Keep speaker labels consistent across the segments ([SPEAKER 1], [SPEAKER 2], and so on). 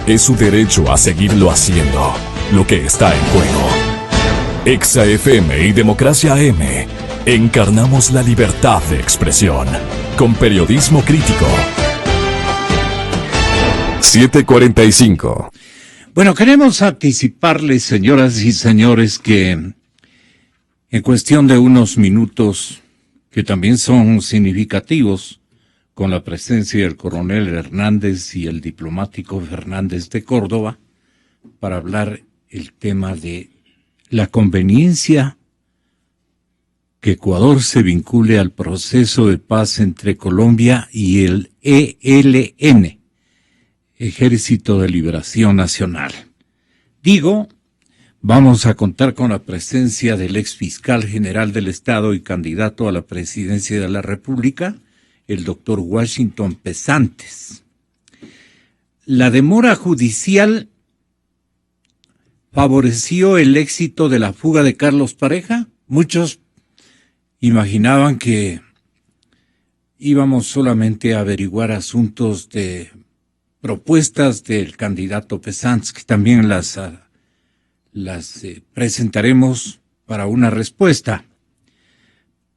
[SPEAKER 1] Es su derecho a seguirlo haciendo, lo que está en juego. Exa FM y Democracia AM. Encarnamos la libertad de expresión. Con periodismo crítico. 7:45.
[SPEAKER 2] Bueno, queremos anticiparles, señoras y señores, que en cuestión de unos minutos, que también son significativos, con la presencia del coronel Hernández y el diplomático Fernández de Córdoba, para hablar el tema de la conveniencia que Ecuador se vincule al proceso de paz entre Colombia y el ELN, Ejército de Liberación Nacional. Digo, vamos a contar con la presencia del ex fiscal general del Estado y candidato a la presidencia de la República, el doctor Washington Pesantes. La demora judicial favoreció el éxito de la fuga de Carlos Pareja. Muchos imaginaban que íbamos solamente a averiguar asuntos de propuestas del candidato Pesantes, que también las presentaremos para una respuesta.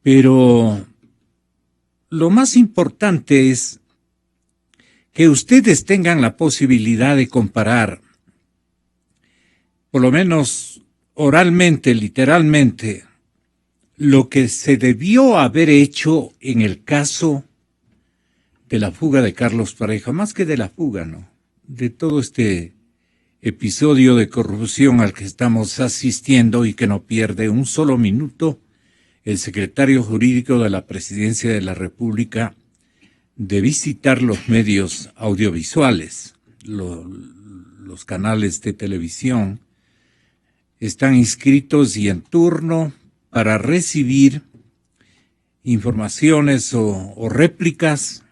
[SPEAKER 2] Pero lo más importante es que ustedes tengan la posibilidad de comparar, por lo menos oralmente, literalmente, lo que se debió haber hecho en el caso de la fuga de Carlos Pareja, más que de la fuga, ¿no? De todo este episodio de corrupción al que estamos asistiendo y que no pierde un solo minuto el secretario jurídico de la Presidencia de la República de visitar los medios audiovisuales. Los canales de televisión están inscritos y en turno para recibir informaciones o réplicas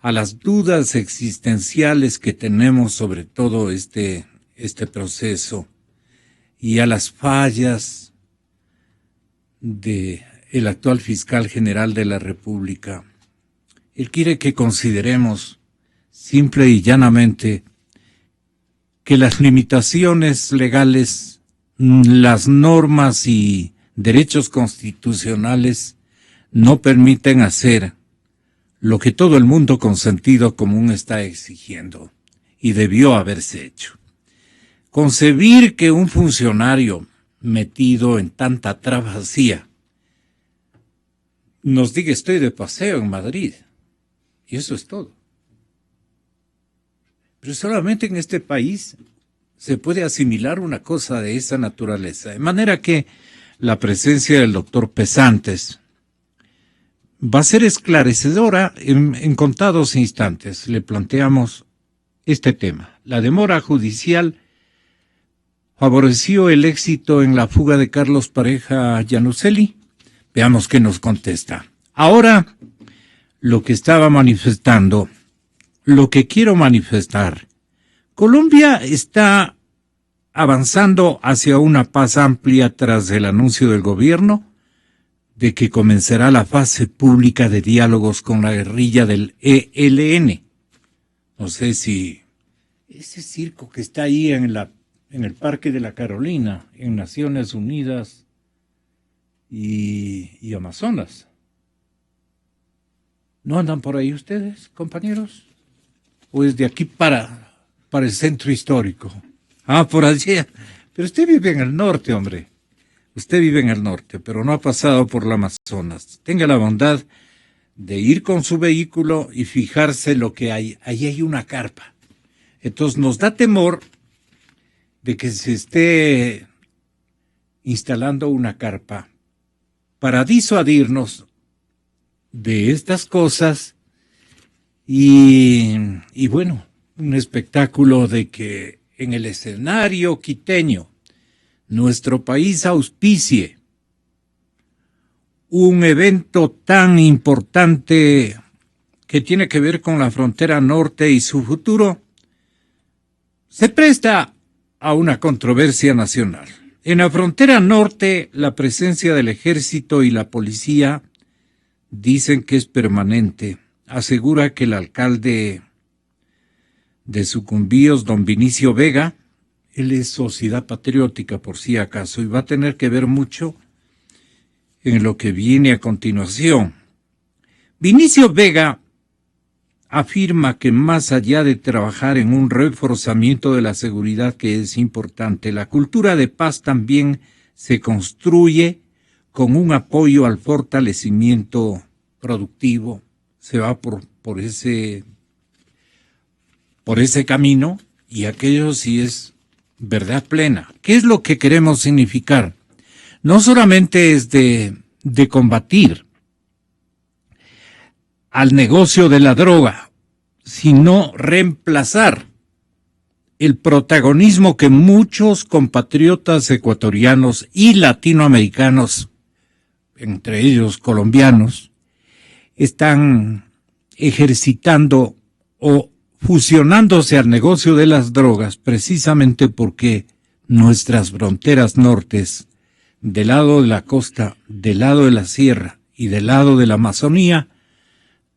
[SPEAKER 2] a las dudas existenciales que tenemos sobre todo este proceso y a las fallas de el actual fiscal general de la República. Él quiere que consideremos simple y llanamente que las limitaciones legales, las normas y derechos constitucionales no permiten hacer lo que todo el mundo con sentido común está exigiendo y debió haberse hecho. Concebir que un funcionario metido en tanta travesía nos diga estoy de paseo en Madrid, y eso es todo. Pero solamente en este país se puede asimilar una cosa de esa naturaleza, de manera que la presencia del doctor Pesantes va a ser esclarecedora en contados instantes. Le planteamos este tema. La demora judicial favoreció el éxito en la fuga de Carlos Pareja Yanuseli. Veamos qué nos contesta. Ahora, lo que estaba manifestando, lo que quiero manifestar, Colombia está avanzando hacia una paz amplia tras el anuncio del gobierno de que comenzará la fase pública de diálogos con la guerrilla del ELN. No sé si ese circo que está ahí en el Parque de la Carolina, en Naciones Unidas y Amazonas. ¿No andan por ahí ustedes, compañeros? ¿O es de aquí para el centro histórico? Ah, por allí. Pero usted vive en el norte, hombre. Usted vive en el norte, pero no ha pasado por la Amazonas. Tenga la bondad de ir con su vehículo y fijarse lo que hay. Ahí hay una carpa. Entonces nos da temor de que se esté instalando una carpa para disuadirnos de estas cosas y bueno, un espectáculo de que en el escenario quiteño nuestro país auspicie un evento tan importante que tiene que ver con la frontera norte y su futuro, se presta a una controversia nacional. En la frontera norte, la presencia del ejército y la policía dicen que es permanente. Asegura que el alcalde de sucumbíos, don Vinicio Vega. Él es Sociedad Patriótica, por si acaso, y va a tener que ver mucho en lo que viene a continuación. Vinicio Vega afirma que más allá de trabajar en un reforzamiento de la seguridad, que es importante, la cultura de paz también se construye con un apoyo al fortalecimiento productivo. Se va por ese camino, y aquello sí es verdad plena. ¿Qué es lo que queremos significar? No solamente es de combatir al negocio de la droga, sino reemplazar el protagonismo que muchos compatriotas ecuatorianos y latinoamericanos, entre ellos colombianos, están ejercitando o fusionándose al negocio de las drogas, precisamente porque nuestras fronteras nortes, del lado de la costa, del lado de la sierra y del lado de la Amazonía,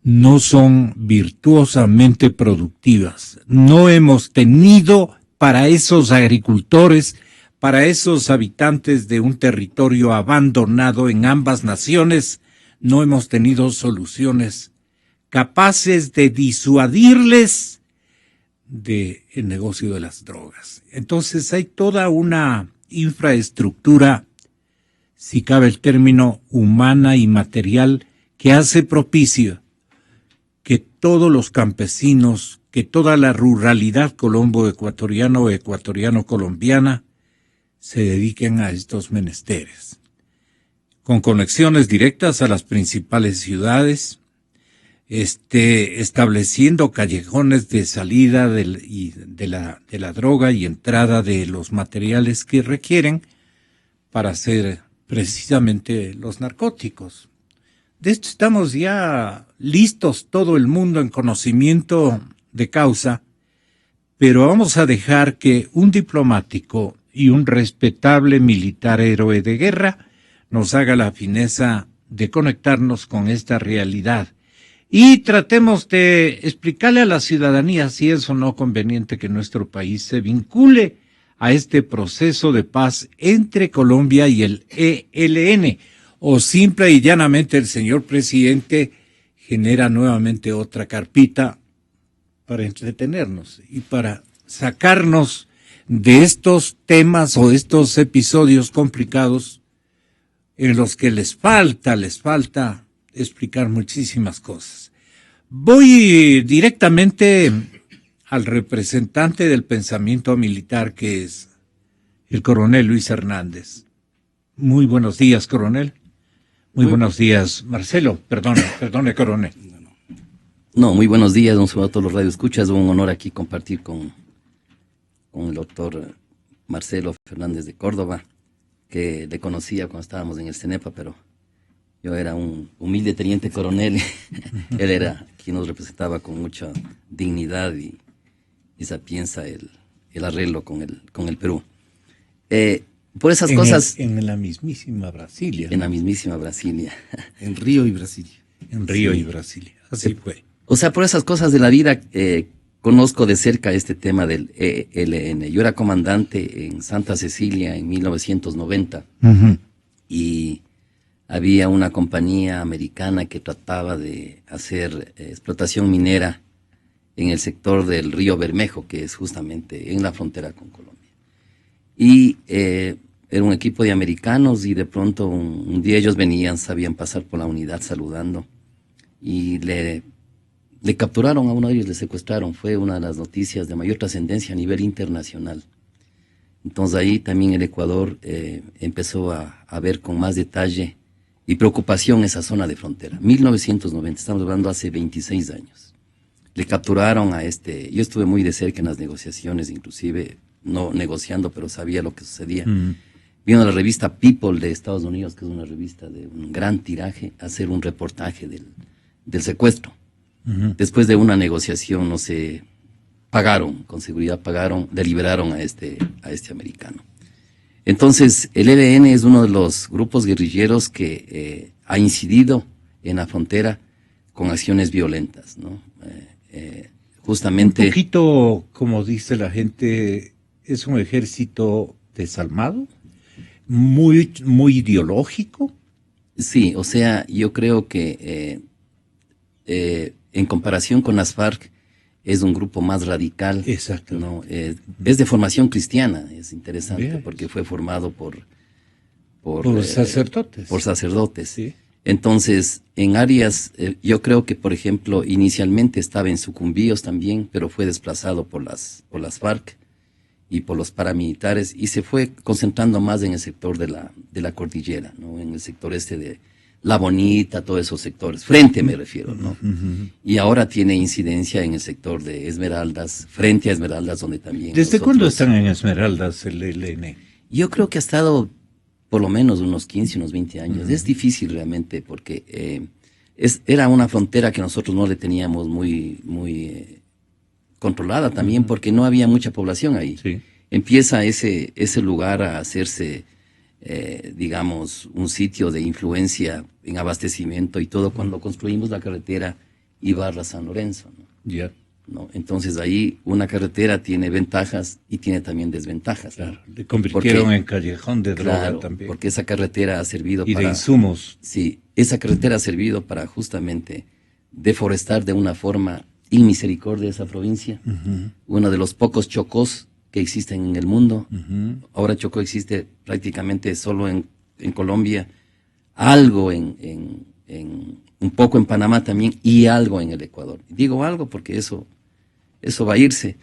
[SPEAKER 2] no son virtuosamente productivas. No hemos tenido para esos agricultores, para esos habitantes de un territorio abandonado en ambas naciones, no hemos tenido soluciones capaces de disuadirles del negocio de las drogas. Entonces hay toda una infraestructura, si cabe el término, humana y material, que hace propicio que todos los campesinos, que toda la ruralidad colombo-ecuatoriana o ecuatoriano-colombiana se dediquen a estos menesteres, con conexiones directas a las principales ciudades, estableciendo callejones de salida de la droga y entrada de los materiales que requieren para hacer precisamente los narcóticos. De esto estamos ya listos, todo el mundo en conocimiento de causa, pero vamos a dejar que un diplomático y un respetable militar héroe de guerra nos haga la fineza de conectarnos con esta realidad y tratemos de explicarle a la ciudadanía si es o no conveniente que nuestro país se vincule a este proceso de paz entre Colombia y el ELN, o simple y llanamente el señor presidente genera nuevamente otra carpita para entretenernos y para sacarnos de estos temas o estos episodios complicados en los que les falta explicar muchísimas cosas. Voy directamente al representante del pensamiento militar, que es el coronel Luis Hernández. Muy buenos días, coronel. Muy buenos días, Marcelo. Perdone, coronel.
[SPEAKER 3] No, muy buenos días, un saludo a todos los radioescuchas. Un honor aquí compartir con el doctor Marcelo Fernández de Córdoba, que le conocía cuando estábamos en el CENEPA, pero yo era un humilde teniente coronel. Él era quien nos representaba con mucha dignidad y sapienza el arreglo con el Perú. Por esas cosas...
[SPEAKER 2] En la mismísima Brasilia.
[SPEAKER 3] En la mismísima Brasilia.
[SPEAKER 4] En Río y Brasilia.
[SPEAKER 2] En Río y Brasilia. Así fue.
[SPEAKER 3] O sea, por esas cosas de la vida, conozco de cerca este tema del ELN. Yo era comandante en Santa Cecilia en 1990.
[SPEAKER 2] Uh-huh.
[SPEAKER 3] Y había una compañía americana que trataba de hacer explotación minera en el sector del río Bermejo, que es justamente en la frontera con Colombia. Y era un equipo de americanos y de pronto un día ellos sabían pasar por la unidad saludando y le capturaron a uno de ellos, le secuestraron. Fue una de las noticias de mayor trascendencia a nivel internacional. Entonces ahí también el Ecuador empezó a ver con más detalle y preocupación esa zona de frontera. 1990, estamos hablando hace 26 años. Le capturaron yo estuve muy de cerca en las negociaciones, inclusive no negociando, pero sabía lo que sucedía.
[SPEAKER 2] Uh-huh.
[SPEAKER 3] Vino la revista People de Estados Unidos, que es una revista de un gran tiraje, a hacer un reportaje del secuestro.
[SPEAKER 2] Uh-huh.
[SPEAKER 3] Después de una negociación, no sé, con seguridad le liberaron a este americano. Entonces, el ELN es uno de los grupos guerrilleros que ha incidido en la frontera con acciones violentas, ¿no? justamente...
[SPEAKER 2] Un poquito, como dice la gente, es un ejército desalmado, muy ideológico.
[SPEAKER 3] Sí, o sea, yo creo que en comparación con las FARC es un grupo más radical.
[SPEAKER 2] Exacto.
[SPEAKER 3] ¿No? Es de formación cristiana, es interesante,
[SPEAKER 2] Bien.
[SPEAKER 3] porque fue formado por
[SPEAKER 2] sacerdotes.
[SPEAKER 3] Por sacerdotes.
[SPEAKER 2] Sí.
[SPEAKER 3] Entonces, en áreas, yo creo que, por ejemplo, inicialmente estaba en Sucumbíos también, pero fue desplazado por las FARC y por los paramilitares, y se fue concentrando más en el sector de la cordillera, ¿no? En el sector de La Bonita, todos esos sectores, frente me refiero, ¿no? Y ahora tiene incidencia en el sector de Esmeraldas, frente a Esmeraldas, donde también...
[SPEAKER 2] ¿Desde cuándo están en Esmeraldas el ELN?
[SPEAKER 3] Yo creo que ha estado por lo menos unos 15, unos 20 años. Es difícil realmente porque era una frontera que nosotros no le teníamos muy controlada también, porque no había mucha población ahí.
[SPEAKER 2] Sí.
[SPEAKER 3] Empieza ese lugar a hacerse, digamos, un sitio de influencia en abastecimiento y todo cuando construimos la carretera Ibarra-San Lorenzo, ¿no?
[SPEAKER 2] Ya.
[SPEAKER 3] ¿No? Entonces ahí una carretera tiene ventajas y tiene también desventajas.
[SPEAKER 2] Claro, le convirtieron en callejón de droga
[SPEAKER 3] Claro,
[SPEAKER 2] también.
[SPEAKER 3] porque esa carretera ha servido
[SPEAKER 2] Y
[SPEAKER 3] para...
[SPEAKER 2] de insumos.
[SPEAKER 3] Sí, esa carretera ha servido para justamente deforestar de una forma inmisericordia esa provincia. Uno de los pocos chocós que existen en el mundo. Ahora Chocó existe prácticamente solo en Colombia, algo un poco en Panamá también y algo en el Ecuador. Digo algo porque eso va a irse,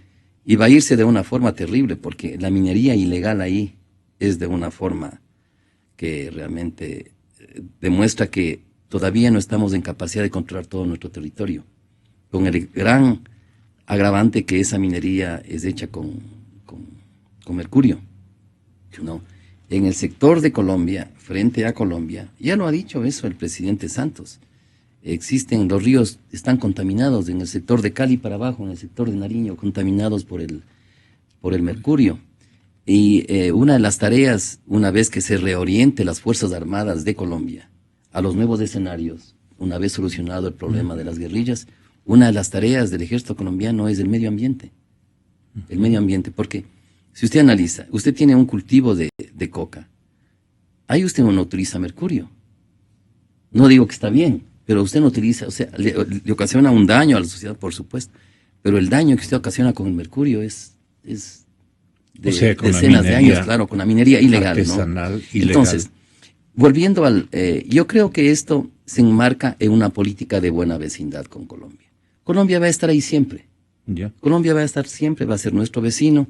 [SPEAKER 3] y va a irse de una forma terrible, porque la minería ilegal ahí es de una forma que realmente demuestra que todavía no estamos en capacidad de controlar todo nuestro territorio, con el gran agravante que esa minería es hecha con mercurio, ¿no? En el sector de Colombia, frente a Colombia, ya lo ha dicho eso el presidente Santos, los ríos están contaminados en el sector de Cali para abajo, en el sector de Nariño, contaminados por el mercurio. Y una de las tareas, una vez que se reoriente las Fuerzas Armadas de Colombia a los nuevos escenarios, una vez solucionado el problema de las guerrillas, una de las tareas del ejército colombiano es el medio ambiente. El medio ambiente, porque si usted analiza, usted tiene un cultivo de coca, ahí usted no utiliza mercurio. No digo que está bien, pero usted no utiliza, o sea, le ocasiona un daño a la sociedad, por supuesto, pero el daño que usted ocasiona con el mercurio es de decenas de años, claro, con la minería ilegal,
[SPEAKER 2] artesanal,
[SPEAKER 3] ¿no?
[SPEAKER 2] ilegal.
[SPEAKER 3] Entonces, volviendo yo creo que esto se enmarca en una política de buena vecindad con Colombia. Colombia va a estar ahí siempre.
[SPEAKER 2] Ya.
[SPEAKER 3] Colombia va a estar siempre, va a ser nuestro vecino.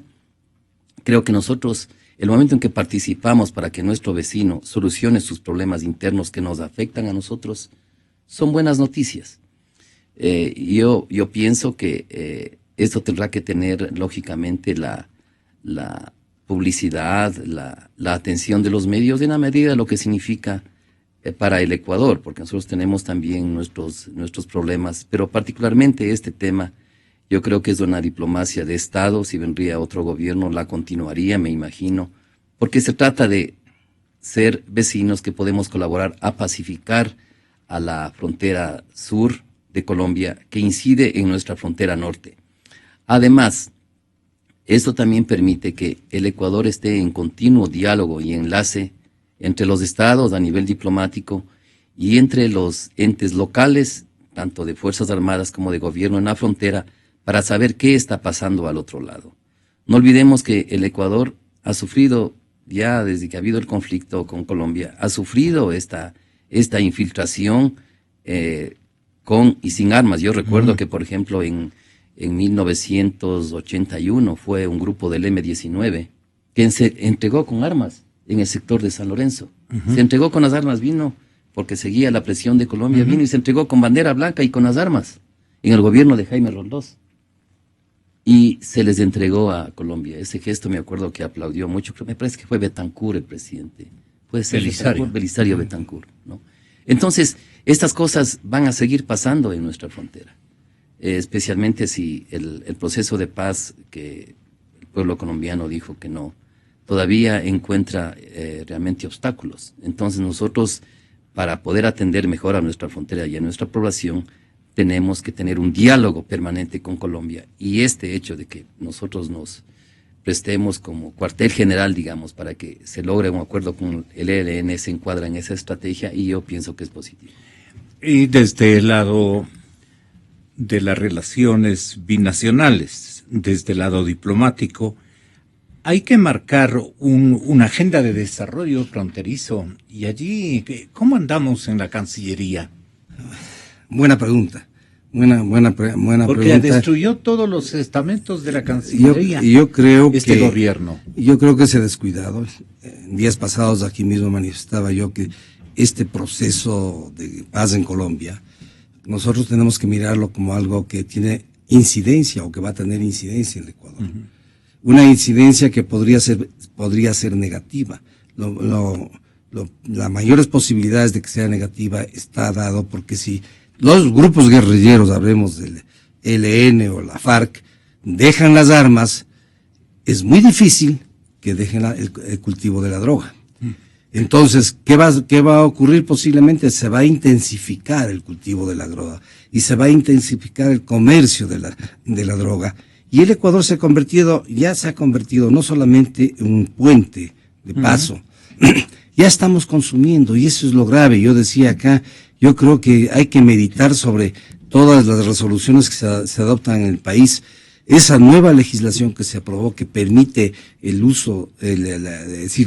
[SPEAKER 3] Creo que nosotros, el momento en que participamos para que nuestro vecino solucione sus problemas internos que nos afectan a nosotros, son buenas noticias. Yo pienso que esto tendrá que tener, lógicamente, la publicidad, la atención de los medios en la medida de lo que significa para el Ecuador, porque nosotros tenemos también nuestros problemas, pero particularmente este tema, yo creo que es una diplomacia de Estado. Si vendría otro gobierno, la continuaría, me imagino, porque se trata de ser vecinos que podemos colaborar a pacificar a la frontera sur de Colombia, que incide en nuestra frontera norte. Además, esto también permite que el Ecuador esté en continuo diálogo y enlace entre los estados a nivel diplomático y entre los entes locales, tanto de Fuerzas Armadas como de gobierno en la frontera, para saber qué está pasando al otro lado. No olvidemos que el Ecuador ha sufrido, ya desde que ha habido el conflicto con Colombia, ha sufrido esta infiltración con y sin armas. Yo recuerdo que, por ejemplo, en 1981 fue un grupo del M-19 que se entregó con armas en el sector de San Lorenzo. Se entregó con las armas, vino porque seguía la presión de Colombia, vino y se entregó con bandera blanca y con las armas en el gobierno de Jaime Roldós. Y se les entregó a Colombia. Ese gesto me acuerdo que aplaudió mucho, pero me parece que fue Betancur el presidente. Puede ser Belisario Betancur, ¿no? Entonces, estas cosas van a seguir pasando en nuestra frontera. Especialmente si el proceso de paz que el pueblo colombiano dijo que no, todavía encuentra realmente obstáculos. Entonces nosotros, para poder atender mejor a nuestra frontera y a nuestra población, tenemos que tener un diálogo permanente con Colombia, y este hecho de que nosotros nos prestemos como cuartel general, digamos, para que se logre un acuerdo con el ELN se encuadra en esa estrategia, y yo pienso que es positivo.
[SPEAKER 2] Y desde el lado de las relaciones binacionales, desde el lado diplomático, hay que marcar una agenda de desarrollo fronterizo. Y allí, ¿cómo andamos en la Cancillería?
[SPEAKER 4] Buena pregunta. Buena
[SPEAKER 2] Porque
[SPEAKER 4] pregunta.
[SPEAKER 2] destruyó todos los estamentos de la Cancillería.
[SPEAKER 4] Yo creo
[SPEAKER 2] este
[SPEAKER 4] que
[SPEAKER 2] gobierno.
[SPEAKER 4] Yo creo que se ha descuidado. En días pasados aquí mismo manifestaba yo que este proceso de paz en Colombia, nosotros tenemos que mirarlo como algo que tiene incidencia o que va a tener incidencia en el Ecuador. Una incidencia que podría ser negativa. Las mayores posibilidades de que sea negativa está dado porque si los grupos guerrilleros, hablemos del ELN o la FARC, dejan las armas, es muy difícil que dejen el cultivo de la droga. Entonces, ¿qué va a ocurrir? Posiblemente se va a intensificar el cultivo de la droga y se va a intensificar el comercio de la droga. Y el Ecuador ya se ha convertido no solamente en un puente de paso, ya estamos consumiendo, y eso es lo grave. Yo decía acá, yo creo que hay que meditar sobre todas las resoluciones que se adoptan en el país. Esa nueva legislación que se aprobó, que permite el uso,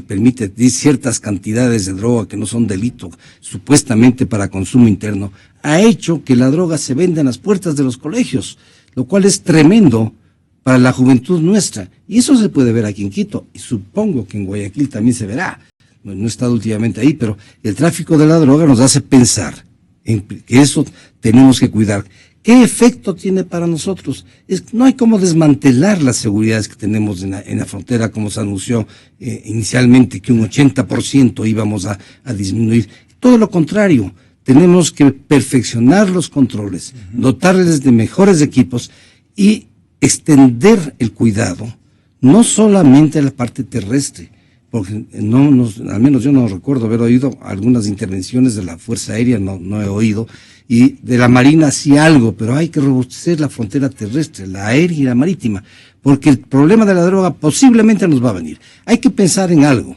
[SPEAKER 4] permite ciertas cantidades de droga que no son delito, supuestamente para consumo interno, ha hecho que la droga se venda en las puertas de los colegios, lo cual es tremendo para la juventud nuestra. Y eso se puede ver aquí en Quito, y supongo que en Guayaquil también se verá. No he estado últimamente ahí, pero el tráfico de la droga nos hace pensar en que eso tenemos que cuidar. ¿Qué efecto tiene para nosotros? No hay como desmantelar las seguridades que tenemos en la frontera, como se anunció inicialmente, que un 80% íbamos a disminuir. Todo lo contrario, tenemos que perfeccionar los controles, dotarles de mejores equipos y extender el cuidado, no solamente a la parte terrestre, porque al menos yo no recuerdo haber oído algunas intervenciones de la Fuerza Aérea, no he oído, y de la Marina sí algo, pero hay que robustecer la frontera terrestre, la aérea y la marítima, porque el problema de la droga posiblemente nos va a venir. Hay que pensar en algo.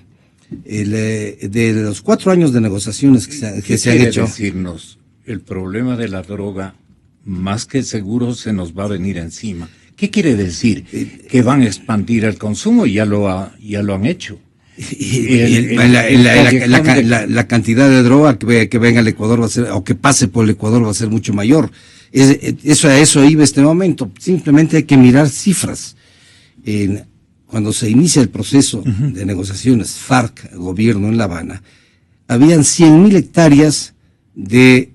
[SPEAKER 4] De los 4 años de negociaciones que se han hecho.
[SPEAKER 2] Decirnos, el problema de la droga, más que seguro, se nos va a venir encima. ¿Qué quiere decir? Que van a expandir el consumo, ya lo han hecho.
[SPEAKER 4] La cantidad de droga que venga al Ecuador va a ser, o que pase por el Ecuador, va a ser mucho mayor. Eso iba este momento. Simplemente hay que mirar cifras. Cuando se inicia el proceso de negociaciones FARC, gobierno en La Habana, habían 100.000 hectáreas de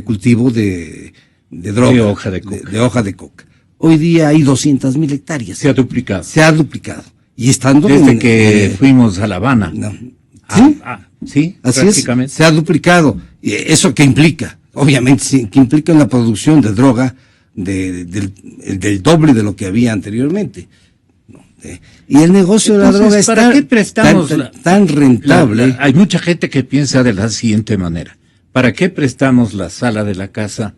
[SPEAKER 4] cultivo de droga, de hoja de coca. Hoy día hay 200.000 hectáreas.
[SPEAKER 2] Se ha duplicado.
[SPEAKER 4] Se ha duplicado. Y estando
[SPEAKER 2] desde que fuimos a La Habana.
[SPEAKER 4] No.
[SPEAKER 2] ¿Sí? Sí,
[SPEAKER 4] así
[SPEAKER 2] prácticamente.
[SPEAKER 4] Se ha duplicado. ¿Y eso qué implica? Obviamente, sí, que implica la producción de droga del doble de lo que había anteriormente. Y el negocio de la droga es tan rentable.
[SPEAKER 2] Hay mucha gente que piensa de la siguiente manera. ¿Para qué prestamos la sala de la casa?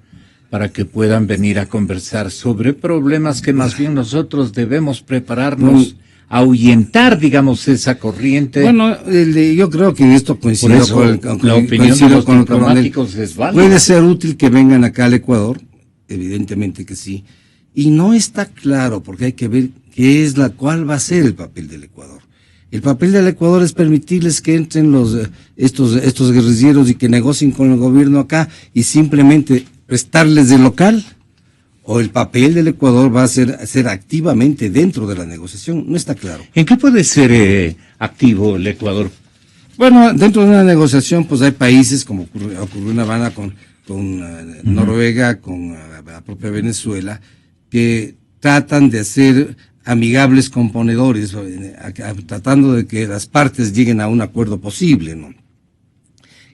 [SPEAKER 2] Para que puedan venir a conversar sobre problemas que más bien nosotros debemos prepararnos a ahuyentar, digamos, esa corriente.
[SPEAKER 4] Bueno, yo creo que en esto coincido
[SPEAKER 2] con la opinión de los diplomáticos es válida.
[SPEAKER 4] Puede ser útil que vengan acá al Ecuador, evidentemente que sí, y no está claro, porque hay que ver cuál va a ser el papel del Ecuador. El papel del Ecuador es permitirles que entren estos guerrilleros y que negocien con el gobierno acá y simplemente prestarles de local, o el papel del Ecuador va a ser activamente dentro de la negociación. No está claro.
[SPEAKER 2] ¿En qué puede ser activo el Ecuador?
[SPEAKER 4] Bueno, dentro de una negociación, pues hay países como ocurrió en La Habana con Noruega, con la propia Venezuela, que tratan de hacer amigables componedores, tratando de que las partes lleguen a un acuerdo posible, ¿no?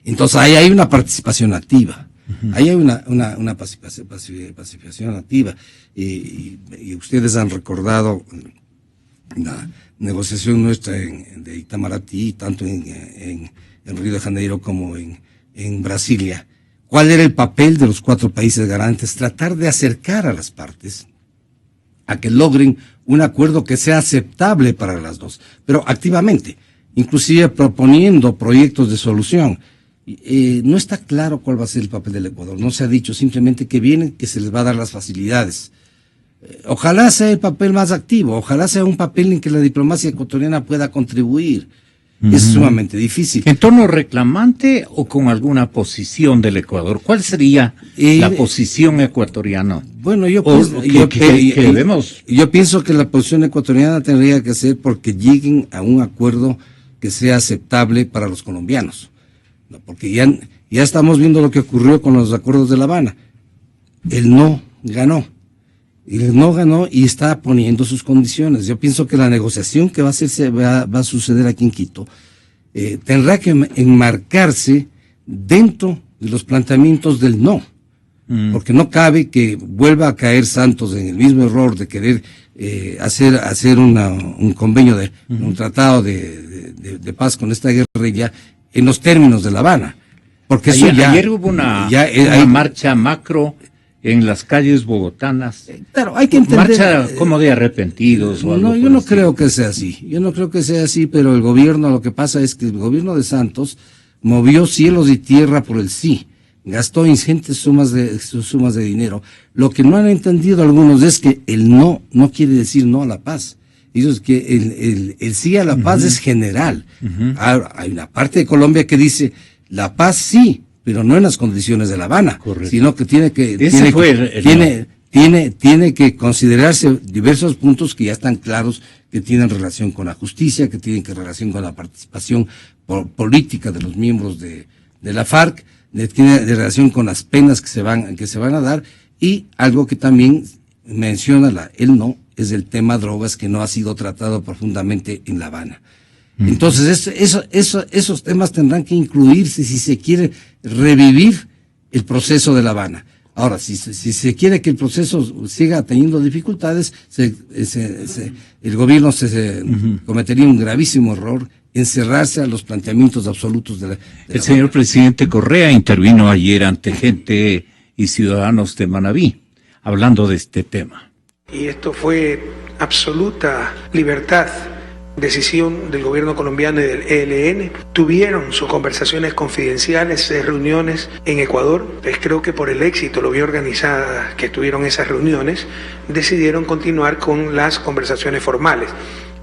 [SPEAKER 4] Entonces ahí hay una participación activa. Ahí hay una pacificación activa, y ustedes han recordado la negociación nuestra de Itamaraty, tanto en Río de Janeiro como en Brasilia, ¿Cuál era el papel de los 4 países garantes? Tratar de acercar a las partes a que logren un acuerdo que sea aceptable para las dos, pero activamente, inclusive proponiendo proyectos de solución. No está claro cuál va a ser el papel del Ecuador, no se ha dicho, simplemente que vienen, que se les va a dar las facilidades. Ojalá sea el papel más activo, ojalá sea un papel en que la diplomacia ecuatoriana pueda contribuir. Es sumamente difícil.
[SPEAKER 2] ¿En tono reclamante o con alguna posición del Ecuador? ¿Cuál sería la posición ecuatoriana?
[SPEAKER 4] Bueno, yo pienso que la posición ecuatoriana tendría que ser porque lleguen a un acuerdo que sea aceptable para los colombianos. ¿No? Porque ya estamos viendo lo que ocurrió con los acuerdos de La Habana. El no ganó. El no ganó y está poniendo sus condiciones. Yo pienso que la negociación que va a suceder aquí en Quito tendrá que enmarcarse dentro de los planteamientos del no. Porque no cabe que vuelva a caer Santos en el mismo error de querer hacer un convenio, un tratado de paz con esta guerrilla en los términos de La Habana. Porque
[SPEAKER 2] ayer hubo una marcha macro en las calles bogotanas.
[SPEAKER 4] Claro, hay que entender.
[SPEAKER 2] Marcha como de arrepentidos o algo.
[SPEAKER 4] No, yo no creo que sea así. Yo no creo que sea así, pero el gobierno, lo que pasa es que el gobierno de Santos movió cielos y tierra por el sí. Gastó ingentes sumas de dinero. Lo que no han entendido algunos es que el no quiere decir no a la paz. Ellos que el sí a la paz es general. Ahora, hay una parte de Colombia que dice la paz sí, pero no en las condiciones de La Habana,
[SPEAKER 2] correcto,
[SPEAKER 4] sino que tiene que considerarse diversos puntos que ya están claros, que tienen relación con la justicia, que tienen relación con la participación política de los miembros de la FARC, tiene relación con las penas que se van a dar, y algo que también menciona el no es el tema drogas, que no ha sido tratado profundamente en La Habana. Entonces, esos temas tendrán que incluirse si se quiere revivir el proceso de La Habana. Ahora, si se quiere que el proceso siga teniendo dificultades, el gobierno cometería un gravísimo error, encerrarse a los planteamientos absolutos de
[SPEAKER 2] El señor presidente Correa intervino ayer ante gente y ciudadanos de Manabí, hablando de este tema.
[SPEAKER 5] Y esto fue absoluta libertad, decisión del gobierno colombiano y del ELN. Tuvieron sus conversaciones confidenciales, reuniones en Ecuador. Entonces creo que por el éxito, lo bien organizadas que tuvieron esas reuniones, decidieron continuar con las conversaciones formales.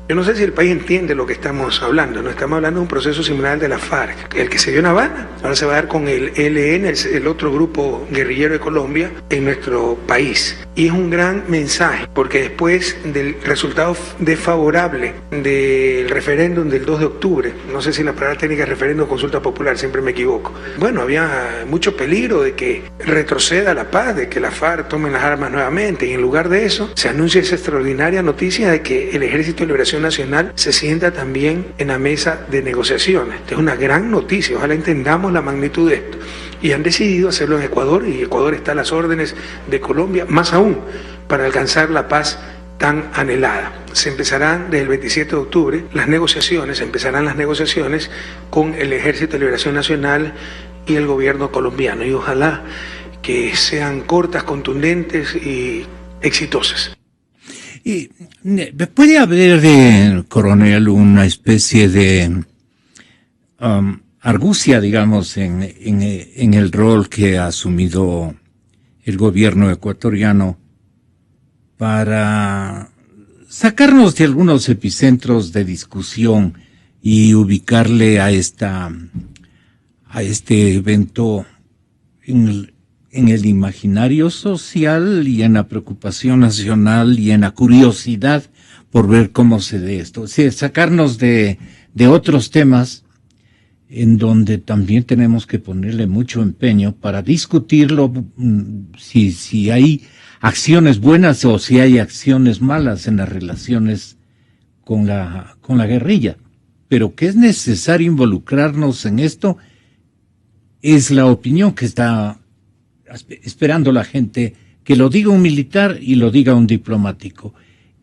[SPEAKER 5] Yo no sé si el país entiende lo que estamos hablando, ¿no? Estamos hablando de un proceso similar al de la FARC, el que se dio en Habana, ahora se va a dar con el ELN, el otro grupo guerrillero de Colombia, en nuestro país. Y es un gran mensaje, porque después del resultado desfavorable del referéndum del 2 de octubre, no sé si la palabra técnica es referéndum o consulta popular, siempre me equivoco. Bueno, había mucho peligro de que retroceda la paz, de que la FARC tome las armas nuevamente, y en lugar de eso se anuncia esa extraordinaria noticia de que el Ejército de Liberación Nacional se sienta también en la mesa de negociaciones. Esta es una gran noticia, ojalá entendamos la magnitud de esto. Y han decidido hacerlo en Ecuador, y Ecuador está a las órdenes de Colombia, más aún, para alcanzar la paz tan anhelada. Se empezarán desde el 27 de octubre empezarán las negociaciones con el Ejército de Liberación Nacional y el gobierno colombiano, y ojalá que sean cortas, contundentes y exitosas.
[SPEAKER 2] Y puede haber, coronel, una especie de argucia, digamos, en el rol que ha asumido el gobierno ecuatoriano para sacarnos de algunos epicentros de discusión y ubicarle a este evento en el imaginario social y en la preocupación nacional y en la curiosidad por ver cómo se dé esto. O sea, sacarnos de otros temas en donde también tenemos que ponerle mucho empeño para discutirlo, si hay acciones buenas o si hay acciones malas en las relaciones con la guerrilla. Pero que es necesario involucrarnos en esto es la opinión que está esperando la gente, que lo diga un militar y lo diga un diplomático.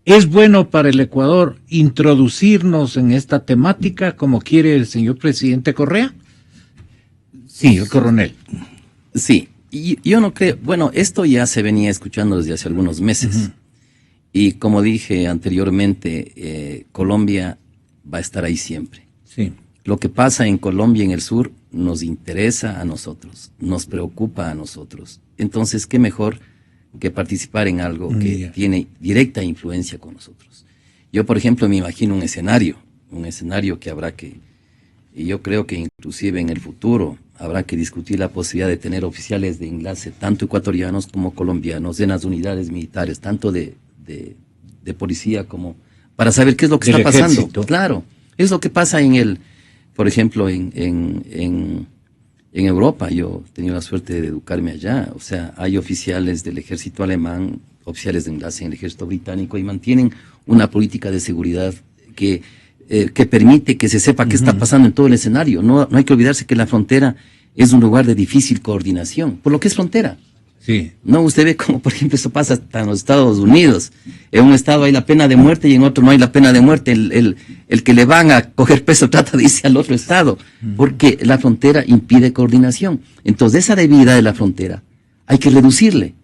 [SPEAKER 2] ¿Es bueno para el Ecuador introducirnos en esta temática como quiere el señor presidente Correa? Sí, el coronel.
[SPEAKER 3] Sí, y yo no creo, bueno, esto ya se venía escuchando desde hace algunos meses. Y como dije anteriormente, Colombia va a estar ahí siempre.
[SPEAKER 2] Sí.
[SPEAKER 3] Lo que pasa en Colombia, en el sur, nos interesa a nosotros, nos preocupa a nosotros. Entonces, ¿qué mejor que participar en algo que tiene directa influencia con nosotros? Yo, por ejemplo, me imagino un escenario que habrá que, y yo creo que inclusive en el futuro habrá que discutir la posibilidad de tener oficiales de enlace, tanto ecuatorianos como colombianos, en las unidades militares, tanto de policía como para saber qué es lo que está pasando.
[SPEAKER 2] Ejército.
[SPEAKER 3] Claro, es lo que pasa por ejemplo, en Europa. Yo he tenido la suerte de educarme allá. O sea, hay oficiales del ejército alemán, oficiales de enlace en el ejército británico, y mantienen una política de seguridad que permite que se sepa qué está pasando en todo el escenario. No hay que olvidarse que la frontera es un lugar de difícil coordinación, por lo que es frontera.
[SPEAKER 2] Sí.
[SPEAKER 3] No, usted ve como, por ejemplo, eso pasa hasta en los Estados Unidos. En un estado hay la pena de muerte y en otro no hay la pena de muerte. El que le van a coger peso trata de irse al otro estado, porque la frontera impide coordinación. Entonces, esa debilidad de la frontera hay que reducirle.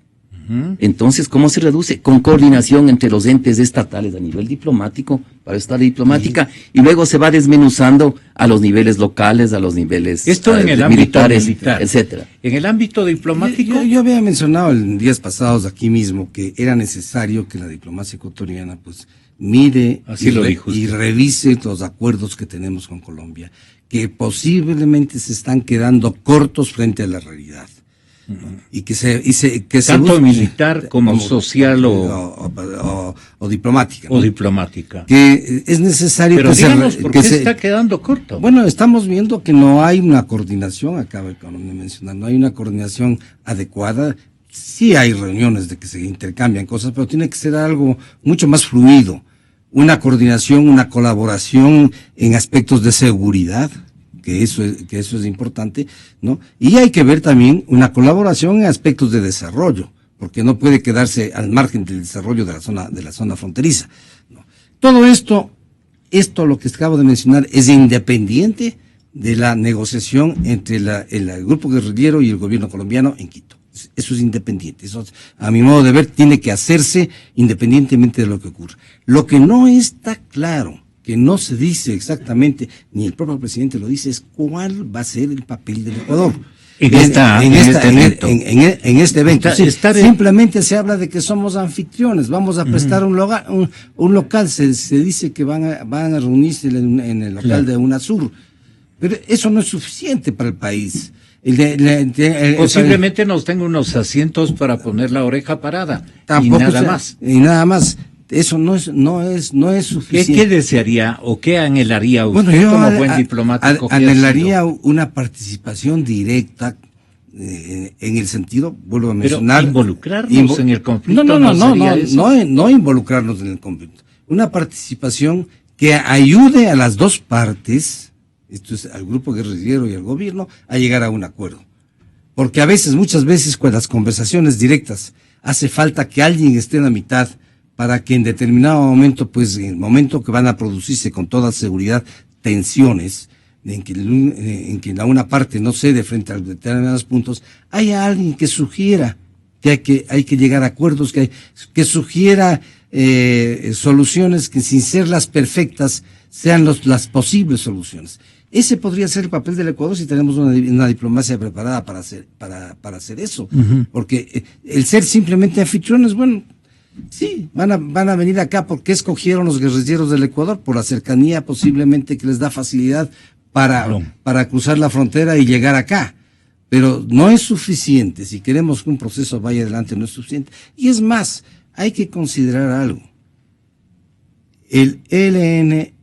[SPEAKER 3] Entonces, ¿cómo se reduce? Con coordinación entre los entes estatales a nivel diplomático, para estar diplomática, y luego se va desmenuzando a los niveles locales, a los niveles
[SPEAKER 2] Esto en el ámbito
[SPEAKER 3] militares,
[SPEAKER 2] militar,
[SPEAKER 3] etcétera.
[SPEAKER 2] En el ámbito diplomático.
[SPEAKER 4] Yo había mencionado en días pasados aquí mismo que era necesario que la diplomacia ecuatoriana pues mire
[SPEAKER 2] Así lo dijo usted.
[SPEAKER 4] y revise los acuerdos que tenemos con Colombia, que posiblemente se están quedando cortos frente a la realidad. Y que se
[SPEAKER 2] Tanto
[SPEAKER 4] busque,
[SPEAKER 2] militar como social o
[SPEAKER 4] diplomática. ¿no?
[SPEAKER 2] diplomática.
[SPEAKER 4] Que es necesario
[SPEAKER 2] Pero
[SPEAKER 4] que
[SPEAKER 2] díganos,
[SPEAKER 4] se,
[SPEAKER 2] ¿por
[SPEAKER 4] que
[SPEAKER 2] qué
[SPEAKER 4] se-
[SPEAKER 2] está quedando corto?
[SPEAKER 4] Bueno, estamos viendo que no hay una coordinación, acaba de mencionar, no hay una coordinación adecuada. Sí hay reuniones de que se intercambian cosas, pero tiene que ser algo mucho más fluido. Una coordinación, una colaboración en aspectos de seguridad, que eso es importante, ¿no? Y hay que ver también una colaboración en aspectos de desarrollo, porque no puede quedarse al margen del desarrollo de la zona fronteriza, ¿no? Todo esto lo que acabo de mencionar es independiente de la negociación entre el grupo guerrillero y el gobierno colombiano en Quito. Eso es independiente. Eso, a mi modo de ver, tiene que hacerse independientemente de lo que ocurra. Lo que no está claro, que no se dice exactamente, ni el propio presidente lo dice, es cuál va a ser el papel del Ecuador.
[SPEAKER 2] En este evento.
[SPEAKER 4] En este evento. Sí,
[SPEAKER 2] Estar
[SPEAKER 4] simplemente se habla de que somos anfitriones, vamos a prestar un local, se dice que van a reunirse en el local de UNASUR, pero eso no es suficiente para el país.
[SPEAKER 2] Posiblemente nos tenga unos asientos para poner la oreja parada.
[SPEAKER 4] Tampoco
[SPEAKER 2] y nada más.
[SPEAKER 4] Y nada más. Eso no es suficiente.
[SPEAKER 2] ¿Qué desearía o qué anhelaría usted
[SPEAKER 4] Bueno, yo
[SPEAKER 2] como buen diplomático? que ha
[SPEAKER 4] anhelaría
[SPEAKER 2] sido?
[SPEAKER 4] una participación directa en el sentido, vuelvo a
[SPEAKER 2] Pero
[SPEAKER 4] mencionar,
[SPEAKER 2] involucrarnos en el conflicto
[SPEAKER 4] no involucrarnos en el conflicto. Una participación que ayude a las dos partes, esto es al grupo guerrillero y al gobierno, a llegar a un acuerdo. Porque muchas veces, con las conversaciones directas, hace falta que alguien esté en la mitad para que en determinado momento, pues en el momento que van a producirse con toda seguridad tensiones, en que una parte no cede frente a determinados puntos, haya alguien que sugiera que hay que llegar a acuerdos, que sugiera soluciones que, sin ser las perfectas, sean las posibles soluciones. Ese podría ser el papel del Ecuador si tenemos una diplomacia preparada para hacer eso. Porque el ser simplemente anfitriones, bueno, sí, van a venir acá porque escogieron los guerrilleros del Ecuador por la cercanía posiblemente que les da facilidad para cruzar la frontera y llegar acá. Pero no es suficiente. Si queremos que un proceso vaya adelante, no es suficiente. Y es más, hay que considerar algo. El ELN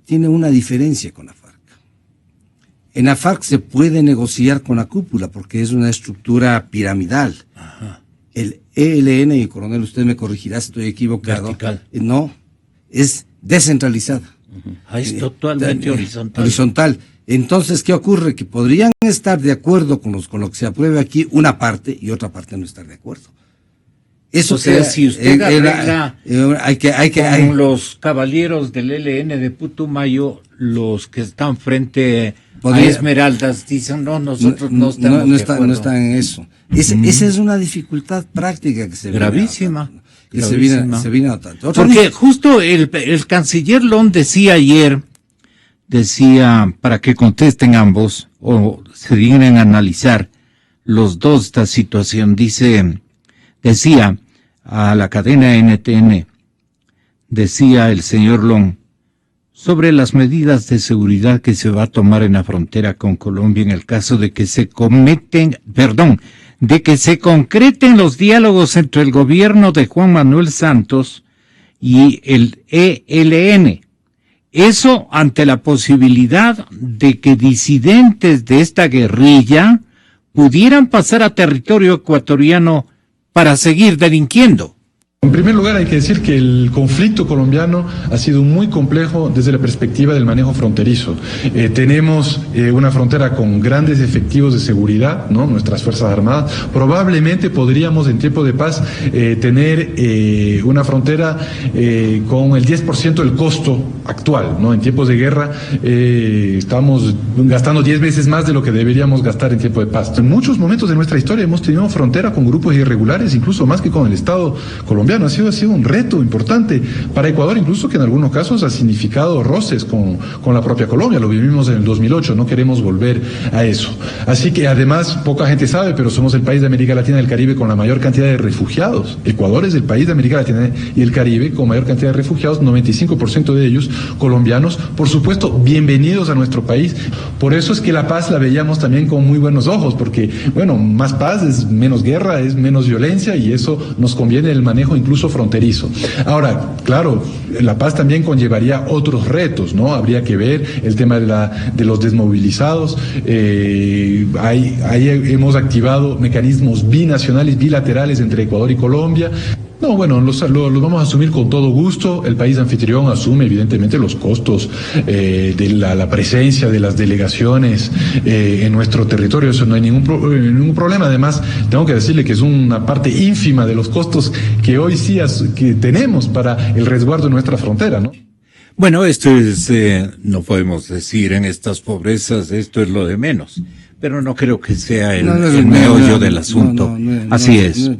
[SPEAKER 4] tiene una diferencia con la FARC. En la FARC se puede negociar con la cúpula porque es una estructura piramidal.
[SPEAKER 2] Ajá.
[SPEAKER 4] El ELN, y coronel, usted me corregirá si estoy equivocado.
[SPEAKER 2] Vertical.
[SPEAKER 4] No, es descentralizada.
[SPEAKER 2] Es totalmente horizontal.
[SPEAKER 4] Horizontal. Entonces, ¿qué ocurre? Que podrían estar de acuerdo con lo que se apruebe aquí una parte y otra parte no estar de acuerdo. Eso
[SPEAKER 2] o sea, si usted arregla
[SPEAKER 4] hay
[SPEAKER 2] los caballeros del ELN de Putumayo, los que están frente a Esmeraldas dicen, no, nosotros no estamos de acuerdo.
[SPEAKER 4] No están en eso. Esa es una dificultad práctica que se
[SPEAKER 2] gravísima.
[SPEAKER 4] Se viene notando.
[SPEAKER 2] Porque justo el canciller Lon decía ayer, para que contesten ambos, o se dignen a analizar los dos esta situación, decía a la cadena NTN, decía el señor Lon, sobre las medidas de seguridad que se va a tomar en la frontera con Colombia en el caso de que se concreten los diálogos entre el gobierno de Juan Manuel Santos y el ELN. Eso ante la posibilidad de que disidentes de esta guerrilla pudieran pasar a territorio ecuatoriano para seguir delinquiendo.
[SPEAKER 6] En primer lugar, hay que decir que el conflicto colombiano ha sido muy complejo desde la perspectiva del manejo fronterizo. Tenemos una frontera con grandes efectivos de seguridad, ¿no? Nuestras Fuerzas Armadas. Probablemente podríamos, en tiempo de paz, tener una frontera con el 10% del costo actual, ¿no? En tiempos de guerra estamos gastando 10 veces más de lo que deberíamos gastar en tiempo de paz. En muchos momentos de nuestra historia hemos tenido frontera con grupos irregulares, incluso más que con el Estado colombiano. Ha sido un reto importante para Ecuador, incluso que en algunos casos ha significado roces con la propia Colombia. Lo vivimos en el 2008, no queremos volver a eso. Así que además, poca gente sabe, pero somos el país de América Latina y el Caribe con la mayor cantidad de refugiados. Ecuador es el país de América Latina y el Caribe con mayor cantidad de refugiados, 95% de ellos colombianos. Por supuesto, bienvenidos a nuestro país. Por eso es que la paz la veíamos también con muy buenos ojos, porque, bueno, más paz es menos guerra, es menos violencia, y eso nos conviene el manejo incluso fronterizo. Ahora, claro, la paz también conllevaría otros retos, ¿no? Habría que ver el tema de los desmovilizados. Ahí hemos activado mecanismos binacionales, bilaterales entre Ecuador y Colombia. No, bueno, los vamos a asumir con todo gusto. El país anfitrión asume evidentemente los costos de la presencia de las delegaciones en nuestro territorio. Eso no hay ningún problema. Además, tengo que decirle que es una parte ínfima de los costos que hoy sí que tenemos para el resguardo de nuestra frontera, ¿no?
[SPEAKER 2] Bueno, esto es, no podemos decir en estas pobrezas, esto es lo de menos. Pero no creo que sea el meollo del asunto. Así es.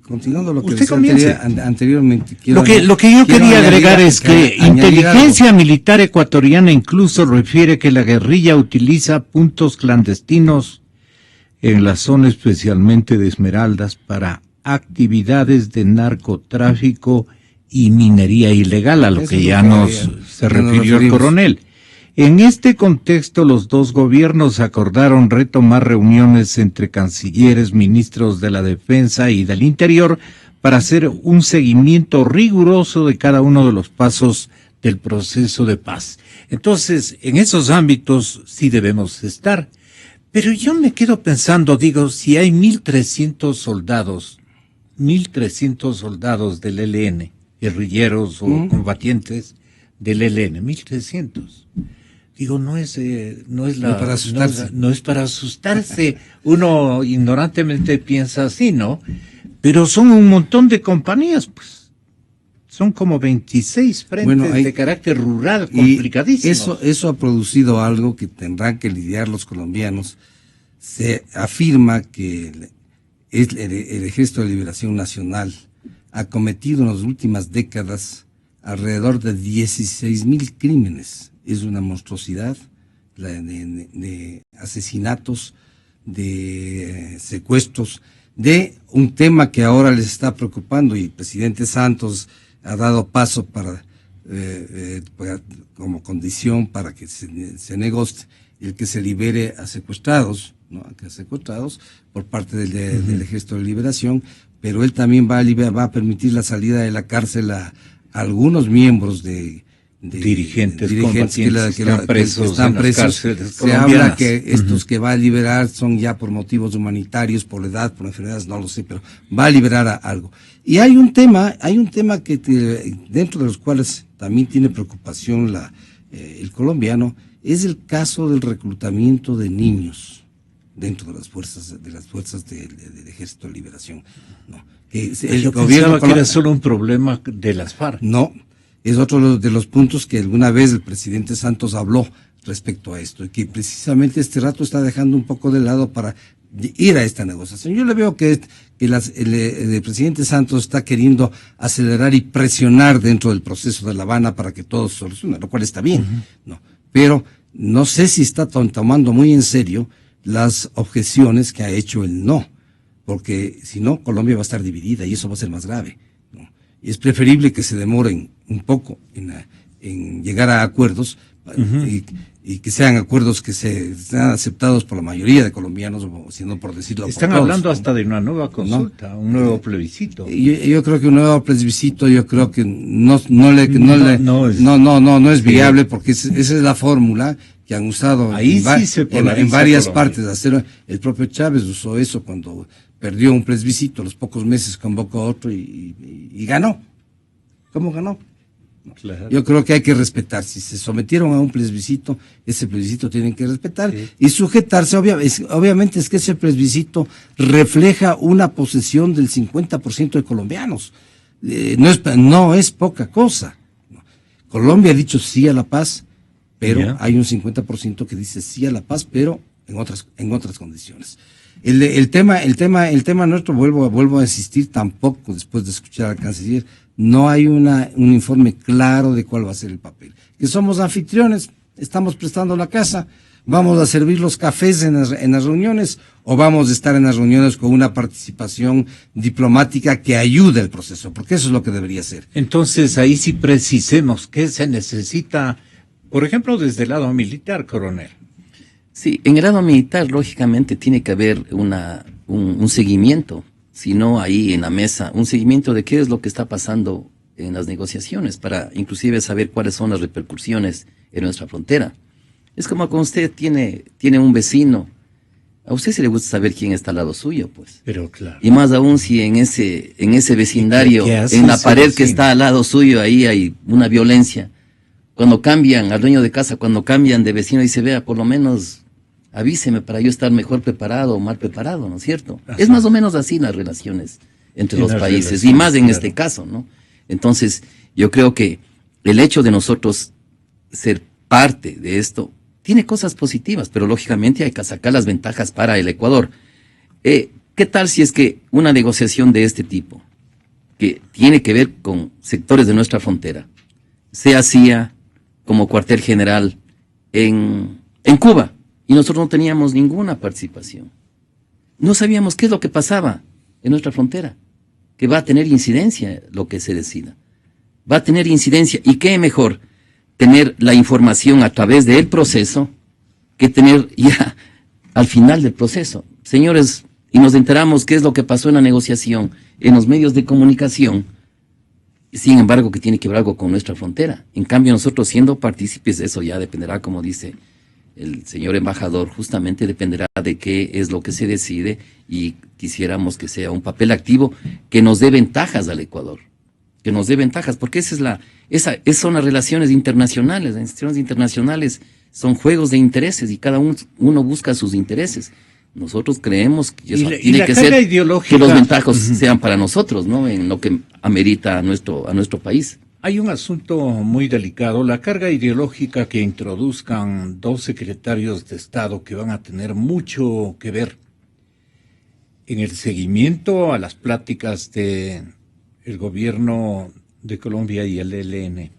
[SPEAKER 4] Continuando lo que
[SPEAKER 2] decía
[SPEAKER 4] anteriormente.
[SPEAKER 2] Lo que yo quería agregar es que inteligencia militar ecuatoriana incluso refiere que la guerrilla utiliza puntos clandestinos en la zona especialmente de Esmeraldas para actividades de narcotráfico y minería ilegal, a lo que ya se refirió el coronel. En este contexto, los dos gobiernos acordaron retomar reuniones entre cancilleres, ministros de la Defensa y del Interior para hacer un seguimiento riguroso de cada uno de los pasos del proceso de paz. Entonces, en esos ámbitos sí debemos estar. Pero yo me quedo pensando, si hay 1.300 soldados del ELN, guerrilleros o combatientes del ELN, 1.300. No es para asustarse. Uno ignorantemente piensa así, ¿no? Pero son un montón de compañías, pues. Son como 26 frentes de carácter rural, complicadísimos.
[SPEAKER 4] Eso ha producido algo que tendrán que lidiar los colombianos. Se afirma que el Ejército de Liberación Nacional ha cometido en las últimas décadas alrededor de 16.000 crímenes. Es una monstruosidad de asesinatos, de secuestros, de un tema que ahora les está preocupando, y el presidente Santos ha dado paso como condición para que se negocie el que se libere a secuestrados, ¿no? Por parte del Ejército de Liberación, pero él también va a permitir la salida de la cárcel a algunos miembros de dirigentes que están presos. Se habla que estos que va a liberar son ya por motivos humanitarios, por la edad, por enfermedades, no lo sé, pero va a liberar a algo. Y hay un tema que dentro de los cuales también tiene preocupación el colombiano, es el caso del reclutamiento de niños. dentro de las fuerzas del Ejército de Liberación. No. Que
[SPEAKER 2] Yo pensaba que era solo un problema de las FARC.
[SPEAKER 4] No, es otro de los puntos que alguna vez el presidente Santos habló respecto a esto, y que precisamente este rato está dejando un poco de lado para ir a esta negociación. Yo le veo que el presidente Santos está queriendo acelerar y presionar dentro del proceso de La Habana para que todo se solucione, lo cual está bien, ¿no? Pero no sé si está tomando muy en serio las objeciones que ha hecho el no, porque si no, Colombia va a estar dividida y eso va a ser más grave, ¿no? Y es preferible que se demoren un poco en llegar a acuerdos, y que sean acuerdos que sean aceptados por la mayoría de colombianos, si no por decirlo.
[SPEAKER 2] Están
[SPEAKER 4] por todos,
[SPEAKER 2] hablando
[SPEAKER 4] ¿no?
[SPEAKER 2] hasta de una nueva consulta, ¿no? Un nuevo plebiscito.
[SPEAKER 4] Yo creo que un nuevo plebiscito, yo creo que no es viable, porque esa es la fórmula que han usado en varias partes. El propio Chávez usó eso cuando perdió un plebiscito, a los pocos meses convocó otro y ganó. ¿Cómo ganó? Claro. Yo creo que hay que respetar. Si se sometieron a un plebiscito, ese plebiscito tienen que respetar y sujetarse. Obviamente es que ese plebiscito refleja una posesión del 50% de colombianos. No es poca cosa. Colombia ha dicho sí a la paz, pero hay un 50% que dice sí a la paz, pero en otras condiciones. El tema nuestro, vuelvo a insistir, tampoco después de escuchar al canciller, no hay un informe claro de cuál va a ser el papel. Que somos anfitriones, estamos prestando la casa, vamos a servir los cafés en las reuniones, o vamos a estar en las reuniones con una participación diplomática que ayude al proceso, porque eso es lo que debería ser.
[SPEAKER 2] Entonces ahí sí precisemos qué se necesita, por ejemplo, desde el lado militar, coronel.
[SPEAKER 3] Sí, en el lado militar, lógicamente, tiene que haber un seguimiento, si no ahí en la mesa, un seguimiento de qué es lo que está pasando en las negociaciones, para inclusive saber cuáles son las repercusiones en nuestra frontera. Es como cuando usted tiene un vecino, a usted se le gusta saber quién está al lado suyo, pues.
[SPEAKER 2] Pero claro.
[SPEAKER 3] Y más aún si en ese vecindario, en la pared vecino que está al lado suyo, ahí hay una violencia. Cuando cambian, al dueño de casa, cuando cambian de vecino, dice, vea, por lo menos avíseme para yo estar mejor preparado o mal preparado, ¿no es cierto? Ajá. Es más o menos así las relaciones entre los países, y más en este caso, ¿no? Entonces, yo creo que el hecho de nosotros ser parte de esto tiene cosas positivas, pero lógicamente hay que sacar las ventajas para el Ecuador. ¿Qué tal si es que una negociación de este tipo, que tiene que ver con sectores de nuestra frontera, se hacía como cuartel general en Cuba? Y nosotros no teníamos ninguna participación. No sabíamos qué es lo que pasaba en nuestra frontera, que va a tener incidencia lo que se decida. Va a tener incidencia, y qué mejor tener la información a través del proceso que tener ya al final del proceso. Señores, y nos enteramos qué es lo que pasó en la negociación, en los medios de comunicación, sin embargo que tiene que ver algo con nuestra frontera. En cambio, nosotros siendo partícipes de eso ya dependerá, como dice el señor embajador, justamente dependerá de qué es lo que se decide, y quisiéramos que sea un papel activo que nos dé ventajas al Ecuador, que nos dé ventajas, porque esas son las relaciones internacionales. Las instituciones internacionales son juegos de intereses y cada uno busca sus intereses. Nosotros creemos que eso tiene que ser que los ventajos sean para nosotros, ¿no? En lo que amerita a nuestro país.
[SPEAKER 2] Hay un asunto muy delicado, la carga ideológica que introduzcan dos secretarios de Estado que van a tener mucho que ver en el seguimiento a las pláticas de el gobierno de Colombia y el ELN.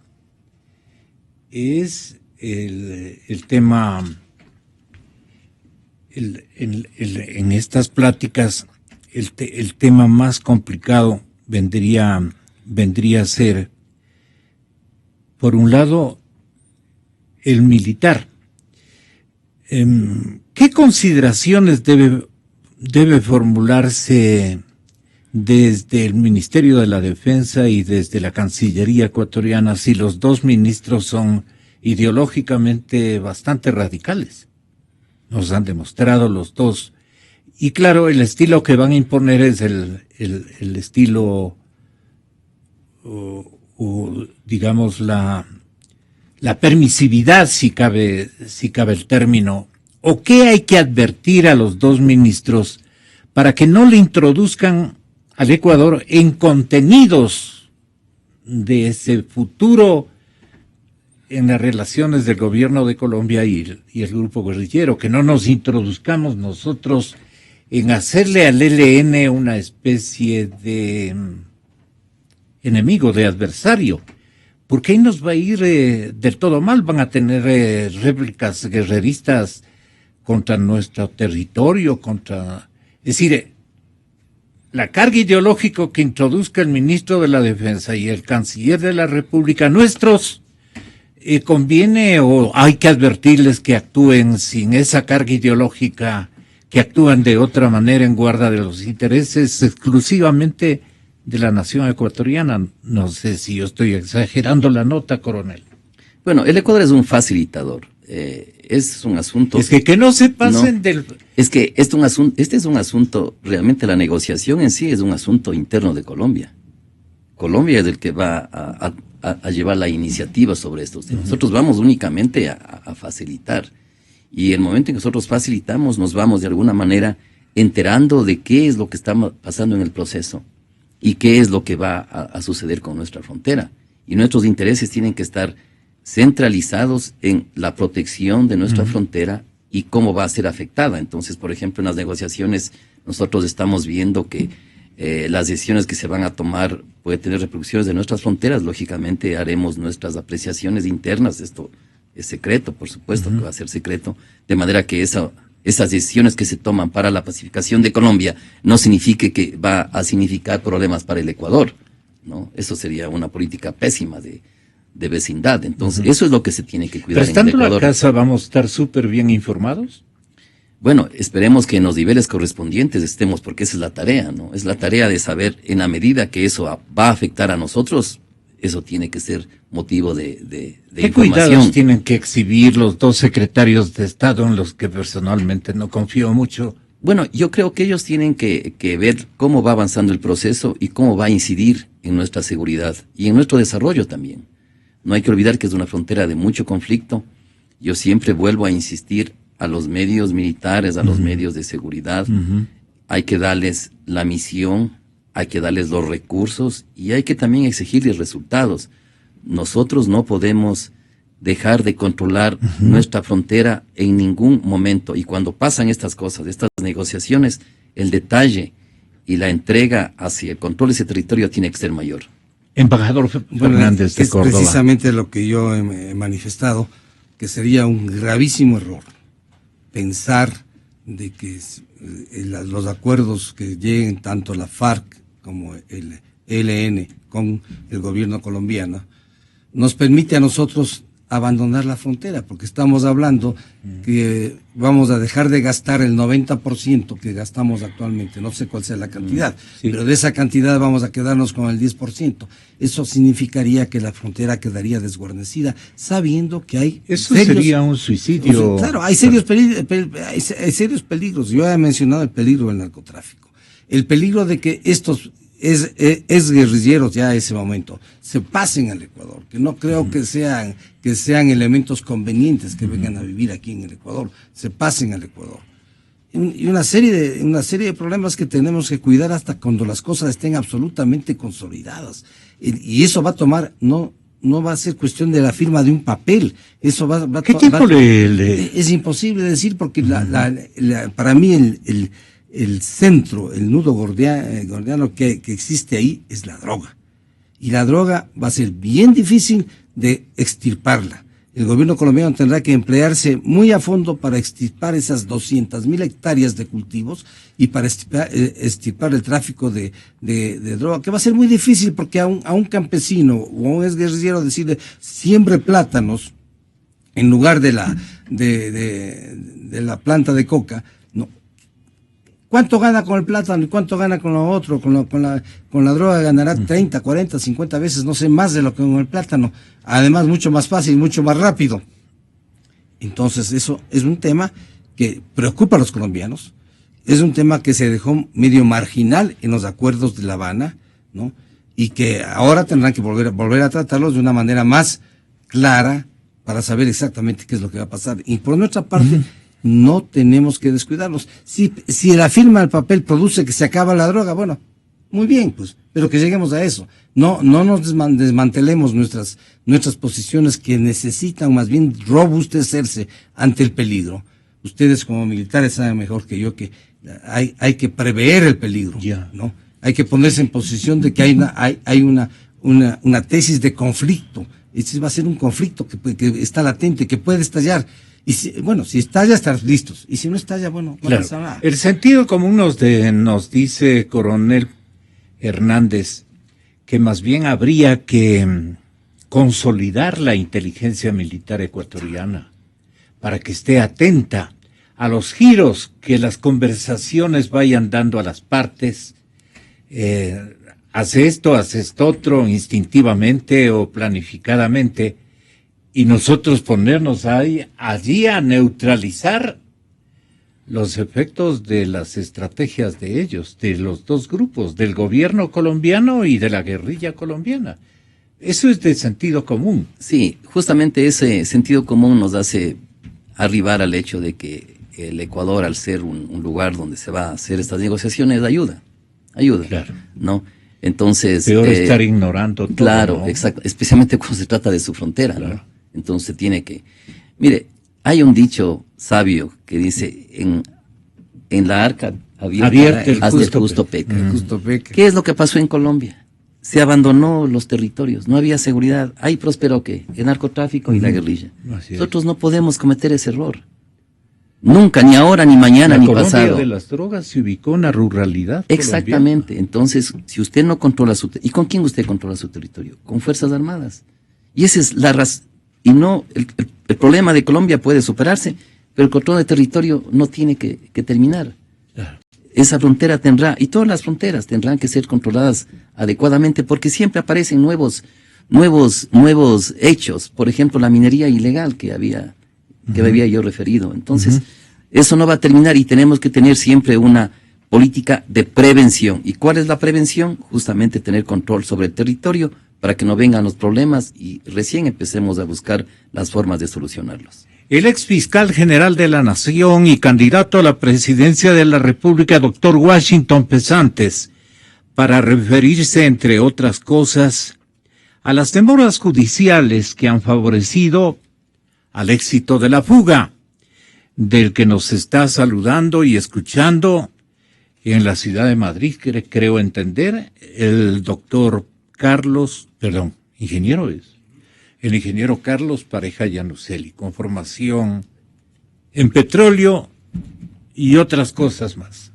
[SPEAKER 2] Es el tema, en estas pláticas, el tema más complicado vendría a ser, por un lado, el militar. ¿Qué consideraciones debe formularse desde el Ministerio de la Defensa y desde la Cancillería ecuatoriana si los dos ministros son ideológicamente bastante radicales? Nos han demostrado los dos. Y claro, el estilo que van a imponer es el estilo, digamos, la permisividad, si cabe el término, o qué hay que advertir a los dos ministros para que no le introduzcan al Ecuador en contenidos de ese futuro en las relaciones del gobierno de Colombia y el grupo guerrillero, que no nos introduzcamos nosotros en hacerle al ELN una especie de enemigo, de adversario, porque ahí nos va a ir del todo mal. Van a tener réplicas guerreristas contra nuestro territorio, es decir, la carga ideológica que introduzca el ministro de la Defensa y el canciller de la República nuestros, conviene o hay que advertirles que actúen sin esa carga ideológica, que actúan de otra manera en guarda de los intereses exclusivamente de la nación ecuatoriana. No sé si yo estoy exagerando la nota, coronel.
[SPEAKER 3] Bueno, el Ecuador es un facilitador. Es un asunto...
[SPEAKER 2] Es que no se pasen del...
[SPEAKER 3] Es que este es un asunto, realmente la negociación en sí es un asunto interno de Colombia. Colombia es el que va a llevar la iniciativa sobre estos temas. Nosotros vamos únicamente a facilitar. Y el momento en que nosotros facilitamos, nos vamos de alguna manera enterando de qué es lo que está pasando en el proceso y qué es lo que va a suceder con nuestra frontera. Y nuestros intereses tienen que estar centralizados en la protección de nuestra frontera y cómo va a ser afectada. Entonces, por ejemplo, en las negociaciones nosotros estamos viendo que las decisiones que se van a tomar pueden tener repercusiones de nuestras fronteras. Lógicamente haremos nuestras apreciaciones internas. Esto es secreto, por supuesto, que va a ser secreto, de manera que esas decisiones que se toman para la pacificación de Colombia no signifique que va a significar problemas para el Ecuador, ¿no? Eso sería una política pésima de vecindad. Entonces, eso es lo que se tiene que cuidar.
[SPEAKER 2] Pero estando
[SPEAKER 3] en el Ecuador.
[SPEAKER 2] en la casa, ¿vamos a estar súper bien informados?
[SPEAKER 3] Bueno, esperemos que en los niveles correspondientes estemos, porque esa es la tarea, ¿no? Es la tarea de saber, en la medida que eso va a afectar a nosotros, eso tiene que ser motivo de
[SPEAKER 2] ¿Qué
[SPEAKER 3] información.
[SPEAKER 2] cuidados tienen que exhibir los dos secretarios de Estado en los que personalmente no confío mucho?
[SPEAKER 3] Bueno, yo creo que ellos tienen que ver cómo va avanzando el proceso y cómo va a incidir en nuestra seguridad y en nuestro desarrollo también. No hay que olvidar que es una frontera de mucho conflicto. Yo siempre vuelvo a insistir a los medios militares, a los medios de seguridad. Hay que darles la misión, hay que darles los recursos y hay que también exigirles resultados. Nosotros no podemos dejar de controlar nuestra frontera en ningún momento. Y cuando pasan estas cosas, estas negociaciones, el detalle y la entrega hacia el control de ese territorio tiene que ser mayor.
[SPEAKER 2] Embajador Fernández de Córdoba.
[SPEAKER 4] Es precisamente lo que yo he manifestado, que sería un gravísimo error pensar de que los acuerdos que lleguen tanto la FARC como el ELN con el gobierno colombiano nos permite a nosotros abandonar la frontera, porque estamos hablando que vamos a dejar de gastar el 90% que gastamos actualmente, no sé cuál sea la cantidad, pero de esa cantidad vamos a quedarnos con el 10%. Eso significaría que la frontera quedaría desguarnecida, sabiendo que hay
[SPEAKER 2] Eso sería un suicidio.
[SPEAKER 4] Claro, hay serios peligros. Yo he mencionado el peligro del narcotráfico, el peligro de que estos es guerrilleros ya a ese momento se pasen al Ecuador, que no creo que sean elementos convenientes que vengan a vivir aquí en el Ecuador, se pasen al Ecuador. Y una serie de problemas que tenemos que cuidar hasta cuando las cosas estén absolutamente consolidadas. Y eso va a tomar, no va a ser cuestión de la firma de un papel. Eso
[SPEAKER 2] ¿Qué tiempo
[SPEAKER 4] es imposible decir, porque para mí el centro, el nudo gordiano que existe ahí es la droga. Y la droga va a ser bien difícil de extirparla. El gobierno colombiano tendrá que emplearse muy a fondo para extirpar esas 200,000 hectáreas de cultivos y para extirpar el tráfico de droga, que va a ser muy difícil, porque a un campesino o a un exguerrillero decirle siembre plátanos en lugar de la planta de coca, no. ¿Cuánto gana con el plátano y cuánto gana con lo otro? Con la droga ganará 30, 40, 50 veces, no sé, más de lo que con el plátano. Además, mucho más fácil, mucho más rápido. Entonces, eso es un tema que preocupa a los colombianos. Es un tema que se dejó medio marginal en los acuerdos de La Habana, ¿no? Y que ahora tendrán que volver a tratarlos de una manera más clara para saber exactamente qué es lo que va a pasar. Y por nuestra parte, no tenemos que descuidarlos. Si la firma del papel produce que se acaba la droga, bueno, muy bien, pues, pero que lleguemos a eso. No nos desmantelemos nuestras posiciones que necesitan más bien robustecerse ante el peligro. Ustedes como militares saben mejor que yo que hay que prever el peligro, ¿no? Hay que ponerse en posición de que hay una tesis de conflicto. Este va a ser un conflicto que está latente, que puede estallar. Y si estalla, estar listos. Y si no estalla, bueno, no pasa nada.
[SPEAKER 2] El sentido común nos dice, coronel Hernández, que más bien habría que consolidar la inteligencia militar ecuatoriana para que esté atenta a los giros que las conversaciones vayan dando a las partes. Hace esto otro, instintivamente o planificadamente, y nosotros ponernos allí a neutralizar los efectos de las estrategias de ellos, de los dos grupos, del gobierno colombiano y de la guerrilla colombiana. Eso es de sentido común.
[SPEAKER 3] Sí, justamente ese sentido común nos hace arribar al hecho de que el Ecuador, al ser un lugar donde se va a hacer estas negociaciones, ayuda, claro, ¿no? Entonces...
[SPEAKER 2] Peor estar ignorando todo.
[SPEAKER 3] Claro,
[SPEAKER 2] ¿no?
[SPEAKER 3] exacto, especialmente cuando se trata de su frontera,
[SPEAKER 2] claro,
[SPEAKER 3] ¿no? Entonces tiene que... Mire, hay un dicho sabio que dice, en la arca abierta el justo peca.
[SPEAKER 4] El justo peca.
[SPEAKER 3] ¿Qué es lo que pasó en Colombia? Se abandonó los territorios, no había seguridad, ahí prosperó ¿qué? El narcotráfico y la guerrilla. Nosotros no podemos cometer ese error. Nunca, ni ahora, ni mañana, ni pasado. La
[SPEAKER 2] Colombia de las drogas se ubicó en la ruralidad.
[SPEAKER 3] Exactamente.
[SPEAKER 2] Colombiana.
[SPEAKER 3] Entonces, si usted no controla ¿y con quién usted controla su territorio? Con Fuerzas Armadas. Y esa es la razón. Y no, el problema de Colombia puede superarse, pero el control de territorio no tiene que terminar.
[SPEAKER 2] Claro.
[SPEAKER 3] Esa frontera tendrá, y todas las fronteras tendrán que ser controladas adecuadamente, porque siempre aparecen nuevos hechos. Por ejemplo, la minería ilegal que había yo referido. Entonces, eso no va a terminar y tenemos que tener siempre una política de prevención. ¿Y cuál es la prevención? Justamente tener control sobre el territorio para que no vengan los problemas y recién empecemos a buscar las formas de solucionarlos.
[SPEAKER 2] El ex fiscal general de la Nación y candidato a la presidencia de la República, doctor Washington Pesantes, para referirse, entre otras cosas, a las demoras judiciales que han favorecido al éxito de la fuga, del que nos está saludando y escuchando en la ciudad de Madrid, creo entender, el ingeniero Carlos Pareja Llanuselli, con formación en petróleo y otras cosas más.